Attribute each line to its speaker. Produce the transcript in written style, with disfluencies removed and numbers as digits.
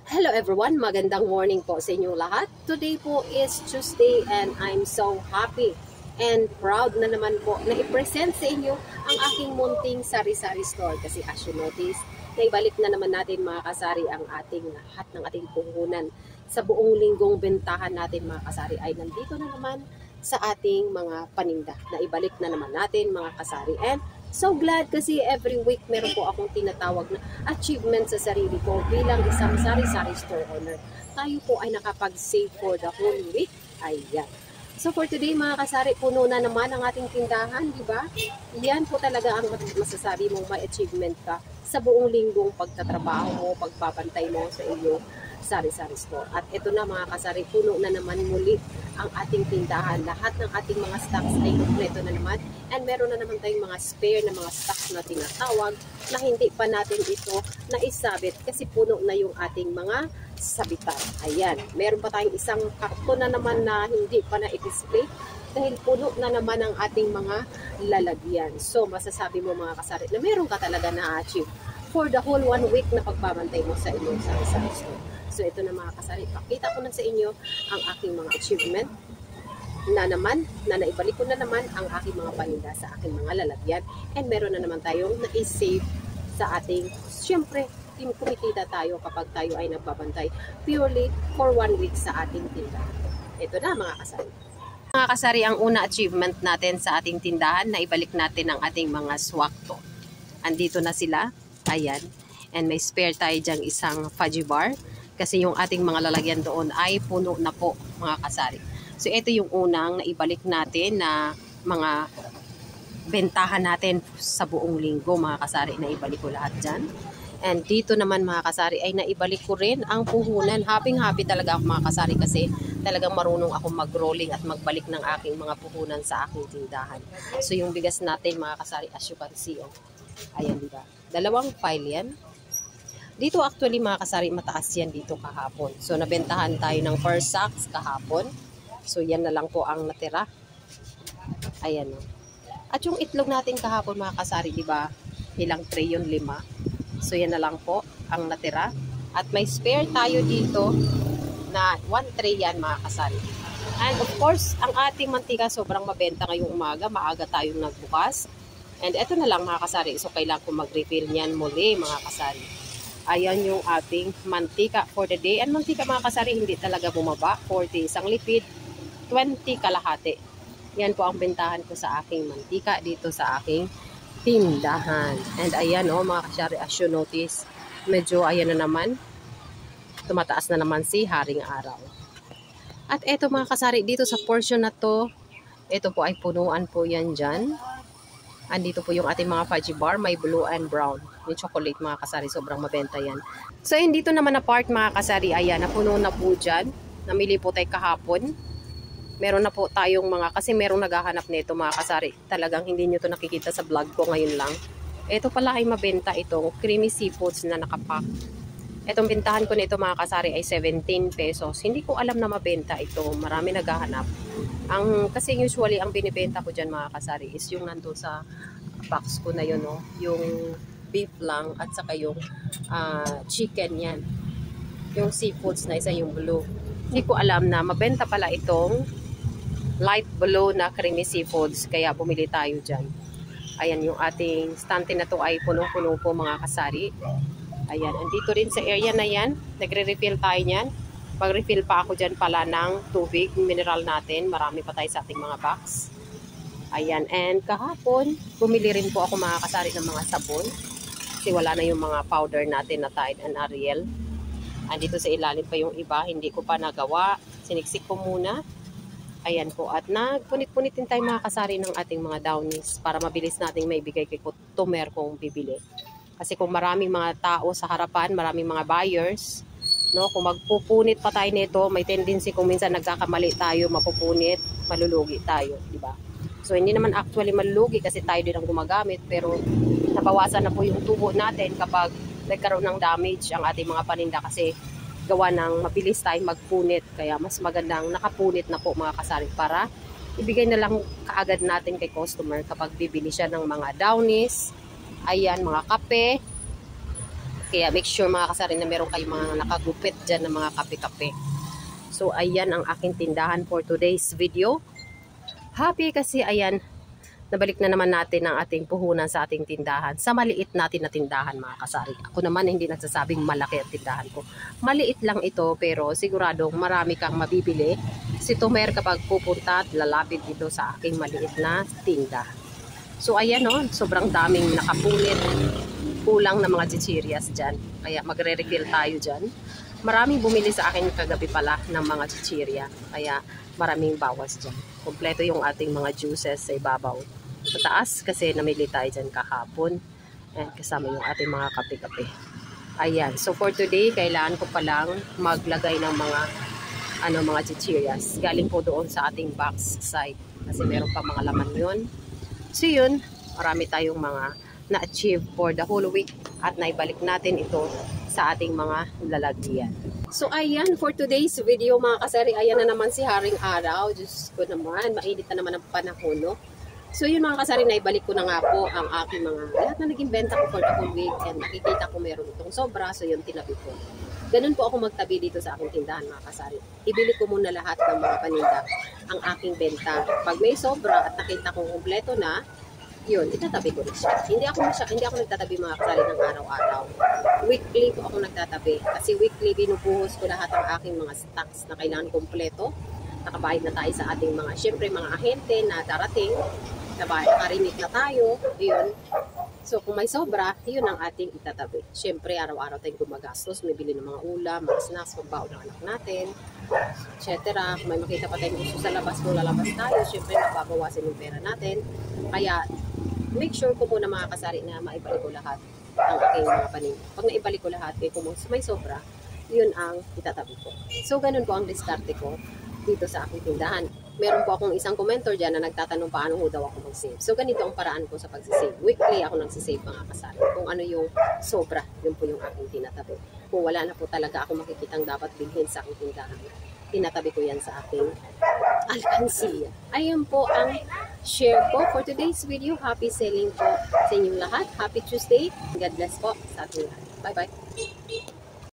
Speaker 1: Hello everyone, magandang morning po sa inyo lahat. Today po is Tuesday and I'm so happy and proud na naman po na i-present sa inyo ang aking munting sari-sari store. Kasi as you notice, naibalik na naman natin mga kasari ang ating lahat ng ating puhunan. Sa buong linggong bentahan natin mga kasari ay nandito na naman sa ating mga paninda. Naibalik na naman natin mga kasari. And so glad kasi every week meron po akong tinatawag na achievement sa sarili ko bilang isang sari-sari store owner. Tayo po ay nakapag-save for the whole week. Ayan. So for today mga kasari, puno na naman ang ating tindahan, di ba? Yan po talaga ang masasabi mong may achievement ka sa buong linggong pagtatrabaho mo, pagpapantay mo sa iyong sari-sari store. At ito na mga kasari, puno na naman muli ang ating tindahan. Lahat ng ating mga stocks ay kompleto na naman. And meron na naman tayong mga spare na mga stocks na tinatawag na hindi pa natin ito naisabit kasi puno na yung ating mga sabitan. Ayan. Meron pa tayong isang karton na naman na hindi pa na-display dahil puno na naman ang ating mga lalagyan. So, masasabi mo mga kasari na meron ka talaga na-achieve for the whole 1 week na pagbabantay mo sa inyong sari-sari store. So, ito na mga kasari. Pakita ko na sa inyo ang aking mga achievement na naman, na naibalik ko na naman ang aking mga paninda sa aking mga lalagyan. And meron na naman tayong na-save sa ating, syempre, kumikita tayo kapag tayo ay nagbabantay purely for 1 week sa ating tindahan. Ito na mga kasari. Mga kasari, ang una achievement natin sa ating tindahan, na ibalik natin ang ating mga swakto. Andito na sila. Ayan. And may spare tayo dyang isang fudgy bar. Kasi yung ating mga lalagyan doon ay puno na po mga kasari. So ito yung unang naibalik natin na mga bentahan natin sa buong linggo mga kasari. Naibalik ko lahat dyan. And dito naman mga kasari ay naibalik ko rin ang puhunan. Happy talaga ako mga kasari kasi talagang marunong ako mag-rolling at magbalik ng aking mga puhunan sa aking tindahan. So yung bigas natin mga kasari, as you can see, oh, ayan diba? 2 pile yan. Dito actually mga kasari, mataas yan dito kahapon. So nabentahan tayo ng 4 sacks kahapon. So yan na lang po ang natira. Ayan o. At yung itlog natin kahapon mga kasari, diba? Ilang tray yun? 5. So yan na lang po ang natira. At may spare tayo dito na 1 tray yan mga kasari. And of course, ang ating mantika sobrang mabenta ngayong umaga. Maaga tayong nagbukas. And eto na lang mga kasari. So kailangan ko mag-refill niyan muli mga kasari. Ayan yung ating mantika for the day. And mantika mga kasari hindi talaga bumaba. 40 isang lipid, 20 kalahati. Yan po ang bentahan ko sa aking mantika dito sa aking tindahan. And ayan o mga kasari, as you notice, medyo ayan na naman. Tumataas na naman si Haring Araw. At eto mga kasari, dito sa portion na to, ito po ay punuan po yan dyan. Andito po yung ating mga fudgy bar, may blue and brown. Yung chocolate mga kasari, sobrang mabenta yan. So yun dito naman na part mga kasari, ayan, napuno na po dyan. Namili po tayo kahapon. Meron na po tayong mga, kasi merong naghahanap nito mga kasari. Talagang hindi nyo to nakikita sa vlog ko ngayon lang. Ito pala ay mabenta itong creamy seafoods na nakapack. Itong bintahan ko nito mga kasari ay 17 pesos. Hindi ko alam na mabenta ito. Marami naghahanap. Kasi usually ang binibenta ko dyan mga kasari is yung nandun sa box ko na yun, no? Yung beef lang at saka yung chicken yan. Yung seafoods na isa yung blue. Hindi ko alam na mabenta pala itong light blue na creamy seafoods. Kaya bumili tayo dyan. Ayan yung ating stante na to ay punong-puno po mga kasari. Ayan, andito rin sa area na yan, nagre-refill tayo niyan. Mag-refill pa ako dyan pala ng tubig, mineral natin. Marami pa tayo sa ating mga box. Ayan, and kahapon, bumili rin po ako mga kasari ng mga sabon. Kasi wala na yung mga powder natin na Tide and Ariel. Andito sa ilalim pa yung iba, hindi ko pa nagawa. Siniksik ko muna. Ayan po, at nagpunit-punit din tayo mga kasari ng ating mga downies para mabilis nating maibigay kay customer kung bibili. Kasi kung maraming mga tao sa harapan, maraming mga buyers, no, kung magpupunit pa tayo nito, may tendency kung minsan nagkakamali tayo, mapupunit, malulugi tayo, di ba? So hindi naman actually malulugi kasi tayo din ang gumagamit, pero nabawasan na po yung tubo natin kapag nagkaroon ng damage ang ating mga paninda kasi gawa ng mabilis tayong magpunit. Kaya mas magandang nakapunit na po mga kasari para ibigay na lang kaagad natin kay customer kapag bibili siya ng mga downies. Ayan, mga kape. Kaya make sure mga kasari na meron kayong mga nakagupit dyan ng mga kape-kape. So ayan ang aking tindahan for today's video. Happy kasi ayan, nabalik na naman natin ang ating puhunan sa ating tindahan. Sa maliit natin na tindahan mga kasari. Ako naman hindi nagsasabing malaki ang tindahan ko. Maliit lang ito pero siguradong marami kang mabibili. Si Tomer kapag pupunta at lalapit dito sa aking maliit na tinda. So ayan o, sobrang daming nakapunit. Kulang na mga chichirias dyan. Kaya magre-refill tayo dyan. Maraming bumili sa akin kagabi pala ng mga chichirya. Kaya maraming bawas dyan. Kompleto yung ating mga juices sa ibabaw. Sa taas kasi namili tayo dyan kahapon. Ayan, kasama yung ating mga kape-kape. Ayan. So for today, kailangan ko palang maglagay ng mga chichirias. Galing po doon sa ating box side. Kasi meron pa mga laman yun. So yun, marami tayong mga na-achieve for the whole week. At naibalik natin ito sa ating mga lalagyan. So ayan, for today's video mga kasari, ayan na naman si Haring Araw. Diyos ko naman, mainit na naman ang panahon, no? So yun mga kasari, naibalik ko na nga po ang aking lahat na naging benta ko for the whole week, and nakikita ko meron itong sobra, so yun tinabi ko. Ganun po ako magtabi dito sa aking tindahan mga kasari. Ibili ko muna lahat ng mga paninda ang aking benta. Pag may sobra at nakita kong kumpleto na, yun, itatabi ko rin siya. Hindi ako nagtatabi mga kasari ng araw-araw. Weekly po ako nagtatabi. Kasi weekly binubuhos ko lahat ng aking mga stocks na kailangan kumpleto. Nakabayad na tayo sa ating syempre mga ahente na darating. Nakarimik na tayo. Yun. So kung may sobra, yun ang ating itatabi. Syempre araw-araw tayong gumagastos. May bili ng mga ulam, mga snacks, pagbaon ng anak natin, etc. Kung may makita pa tayong gusto sa labas, kung lalabas tayo, syempre nababawasan yung pera natin. Kaya make sure ko muna mga kasari na maibalik ko lahat ang aking mga paninda. Pag naibalik ko lahat, kung may sobra, yun ang itatabi ko. So ganun po ang diskarte ko dito sa aking tindahan. Meron po akong isang commenter dyan na nagtatanong paano ho daw ako mag-save. So ganito ang paraan ko sa pag-save. Weekly ako nagsisave mga kasari. Kung ano yung sobra, yun po yung aking tinatabi. Kung wala na po talaga ako makikitang dapat bilhin sa aking tindahan, tinatabi ko yan sa aking alkansiya. Ayun po ang share ko for today's video. Happy selling po sa inyong lahat. Happy Tuesday. God bless po sa ating lahat. Bye-bye.